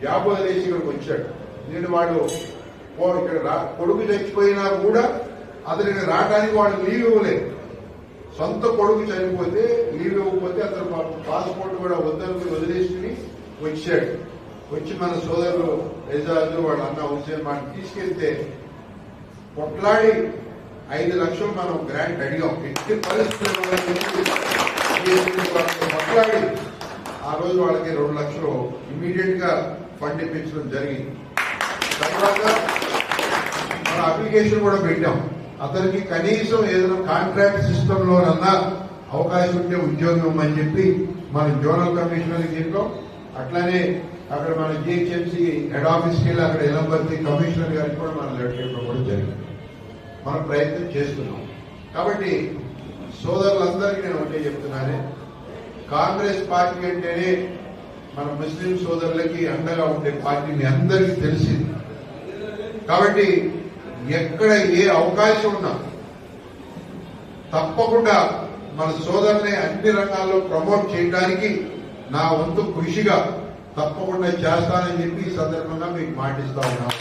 Job వదిలేసి ఇక్కడికి వచ్చాడు. నేను వాడు ఇక్కడ కొడుకు చచ్చిపోయినా కూడా అతనికి రావడానికి వాడు లీవ్ ఇవ్వలేదు. సొంత కొడుకు చనిపోతే లీవ్ ఇవ్వకపోతే అతను పాస్పోర్ట్ కూడా వద్దని వదిలేసుకుని వచ్చాడు. వచ్చి మన సోదరులు ఎజాజ్ వాళ్ళ అన్న హుస్సేన్ మనం తీసుకెళ్తే కొట్లాడి 5 లక్షలు మనం గ్రాంట్ అడిగాం. ఎట్టి పరిస్థితుల్లో కొట్లాడి ఆ రోజు వాళ్ళకి 2 లక్షలు ఇమ్మీడియట్ గా ఫండ్ ఇప్పించడం జరిగింది. తర్వాత మన అప్లికేషన్ కూడా పెట్టాం. అతనికి కనీసం ఏదైనా కాంట్రాక్ట్ సిస్టమ్ లోనన్నా అవకాశం ఉంటే ఉద్యోగం ఇవ్వమని చెప్పి మనం జోనల్ కమిషనర్కి చెప్పాం. అట్లానే అక్కడ మన జిహెచ్ఎంసీ హెడ్ ఆఫీస్కి వెళ్ళి అక్కడ ఎలంబర్తి కమిషనర్ గారికి కూడా మనం లెటర్ ఇవ్వడం కూడా జరిగింది. మనం ప్రయత్నం చేస్తున్నాం. కాబట్టి సోదరులందరికీ నేను ఒకటే చెప్తున్నానే, కాంగ్రెస్ పార్టీ అంటేనే మన ముస్లిం సోదరులకి అండగా ఉండే పార్టీ మీ అందరికీ తెలిసింది. కాబట్టి ఎక్కడ ఏ అవకాశం ఉన్నా తప్పకుండా మన సోదరుని అన్ని రంగాల్లో ప్రమోట్ చేయడానికి నా వంతు కృషిగా తప్పకుండా చేస్తానని చెప్పి ఈ సందర్భంగా మీకు మాటిస్తా ఉన్నాను.